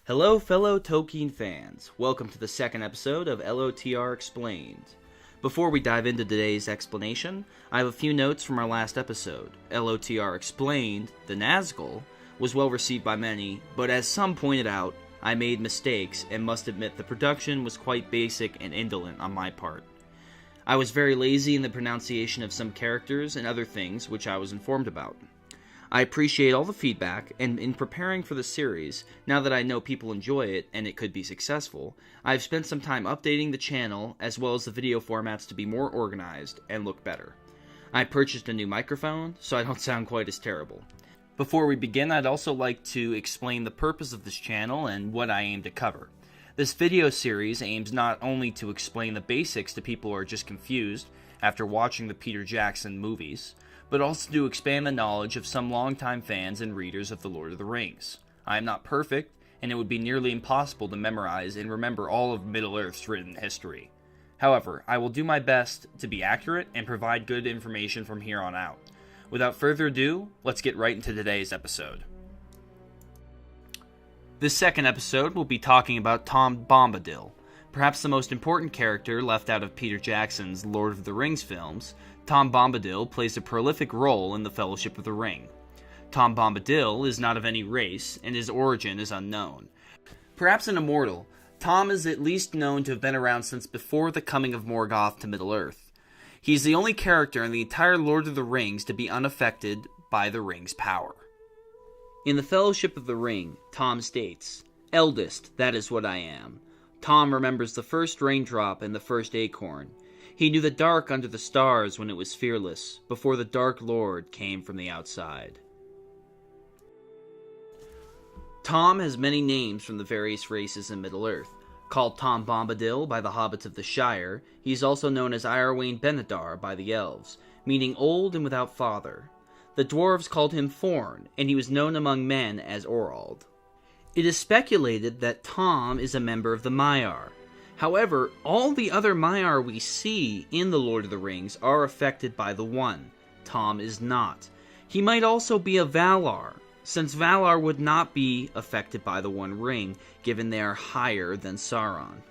Hello fellow Tolkien fans, welcome to the second episode of LOTR Explained. Before we dive into today's explanation, I have a few notes from our last episode. LOTR Explained, the Nazgul, was well received by many, but as some pointed out, I made mistakes and must admit the production was quite basic and indolent on my part. I was very lazy in the pronunciation of some characters and other things which I was informed about. I appreciate all the feedback, and in preparing for the series, now that I know people enjoy it and it could be successful, I've spent some time updating the channel as well as the video formats to be more organized and look better. I purchased a new microphone, so I don't sound quite as terrible. Before we begin, I'd also like to explain the purpose of this channel and what I aim to cover. This video series aims not only to explain the basics to people who are just confused after watching the Peter Jackson movies, but also to expand the knowledge of some longtime fans and readers of The Lord of the Rings. I am not perfect, and it would be nearly impossible to memorize and remember all of Middle-earth's written history. However, I will do my best to be accurate and provide good information from here on out. Without further ado, let's get right into today's episode. This second episode will be talking about Tom Bombadil, perhaps the most important character left out of Peter Jackson's Lord of the Rings films. Tom Bombadil plays a prolific role in the Fellowship of the Ring. Tom Bombadil is not of any race, and his origin is unknown. Perhaps an immortal, Tom is at least known to have been around since before the coming of Morgoth to Middle-earth. He's the only character in the entire Lord of the Rings to be unaffected by the ring's power. In the Fellowship of the Ring, Tom states, "Eldest, that is what I am." Tom remembers the first raindrop and the first acorn. He knew the dark under the stars when it was fearless, before the Dark Lord came from the outside. Tom has many names from the various races in Middle-earth. Called Tom Bombadil by the hobbits of the Shire, he is also known as Iarwain Benedar by the elves, meaning old and without father. The dwarves called him Forn, and he was known among men as Orald. It is speculated that Tom is a member of the Maiar. However, all the other Maiar we see in The Lord of the Rings are affected by the One. Tom is not. He might also be a Valar, since Valar would not be affected by the One Ring, given they are higher than Sauron.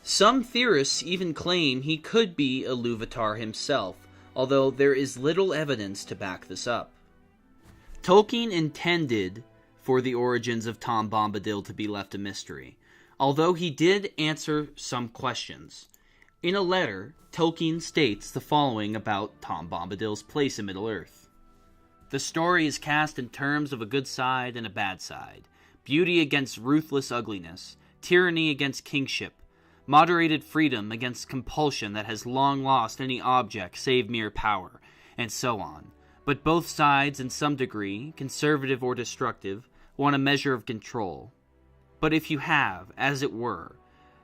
Some theorists even claim he could be a Iluvatar himself, although there is little evidence to back this up. Tolkien intended for the origins of Tom Bombadil to be left a mystery, although he did answer some questions. In a letter, Tolkien states the following about Tom Bombadil's place in Middle-earth. The story is cast in terms of a good side and a bad side, beauty against ruthless ugliness, tyranny against kingship, moderated freedom against compulsion that has long lost any object save mere power, and so on. But both sides, in some degree, conservative or destructive, want a measure of control. But if you have, as it were,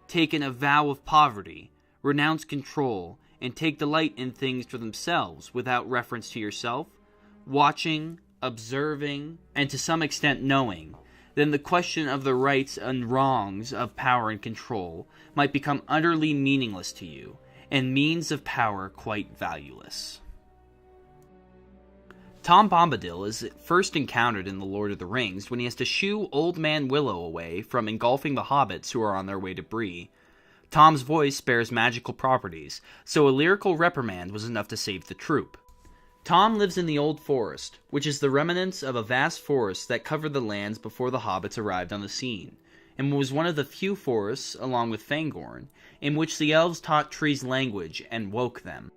taken a vow of poverty, renounce control, and take delight in things for themselves without reference to yourself, watching, observing, and to some extent knowing, then the question of the rights and wrongs of power and control might become utterly meaningless to you, and means of power quite valueless. Tom Bombadil is first encountered in The Lord of the Rings when he has to shoo Old Man Willow away from engulfing the hobbits who are on their way to Bree. Tom's voice bears magical properties, so a lyrical reprimand was enough to save the troop. Tom lives in the Old Forest, which is the remnants of a vast forest that covered the lands before the hobbits arrived on the scene, and was one of the few forests, along with Fangorn, in which the elves taught trees language and woke them.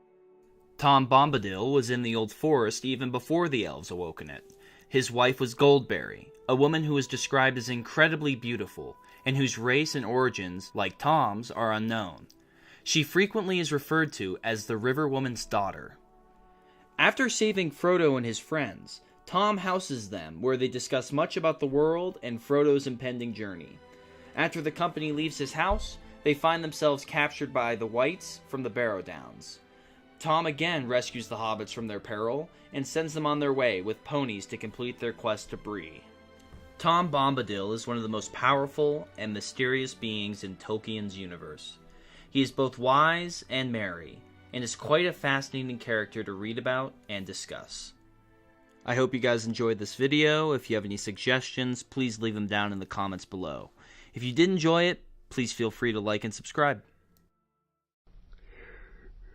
Tom Bombadil was in the Old Forest even before the elves awoke in it. His wife was Goldberry, a woman who is described as incredibly beautiful, and whose race and origins, like Tom's, are unknown. She frequently is referred to as the River Woman's daughter. After saving Frodo and his friends, Tom houses them, where they discuss much about the world and Frodo's impending journey. After the company leaves his house, they find themselves captured by the Whites from the Barrow Downs. Tom again rescues the hobbits from their peril, and sends them on their way with ponies to complete their quest to Bree. Tom Bombadil is one of the most powerful and mysterious beings in Tolkien's universe. He is both wise and merry, and is quite a fascinating character to read about and discuss. I hope you guys enjoyed this video. If you have any suggestions, please leave them down in the comments below. If you did enjoy it, please feel free to like and subscribe.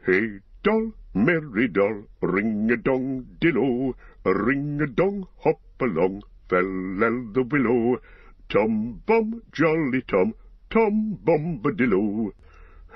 Hey doll, merry doll, ring-a-dong-dillo, ring-a-dong, hop along, fell the willow. Tom Bom, jolly Tom, Tom Bombadillo.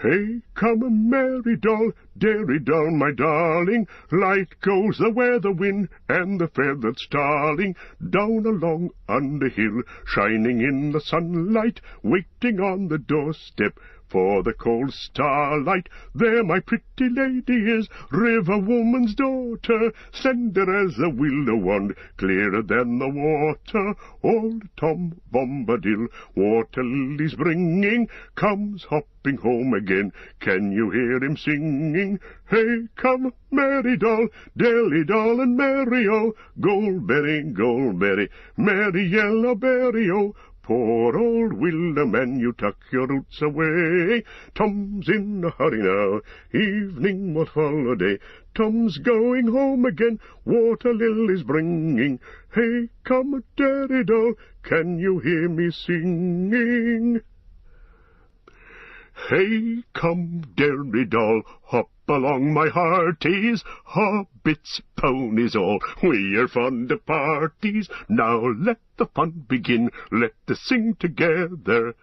Hey, come, merry doll, dairy doll, my darling, light goes the weather wind and the feathered starling, down along on the hill, shining in the sunlight, waiting on the doorstep for the cold starlight. There my pretty lady is, river woman's daughter, slender as a willow wand, clearer than the water. Old Tom Bombadil, water lilies bringing, comes hopping home again. Can you hear him singing? Hey, come, merry doll, dilly doll and merry-o, goldberry, goldberry, merry yellow berry-o. Poor old willow man, you tuck your roots away. Tom's in a hurry now, evening will follow day. Tom's going home again, water lilies bringing. Hey, come, dairy doll, can you hear me singing? Hey, come, dairy doll, hop along, my hearties, hobbits, ponies all, we are fond of parties. Now let the fun begin, let us sing together.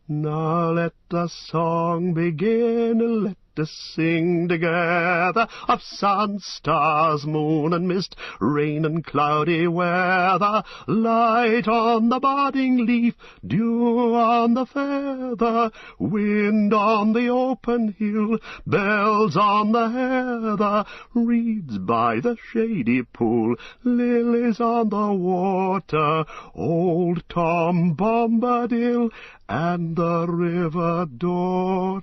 Now let the song begin, let us sing together, of sun, stars, moon and mist, rain and cloudy weather, light on the budding leaf, dew on the feather, wind on the open hill, bells on the heather, reeds by the shady pool, lilies on the water, old Tom Bombadil and the river daughter.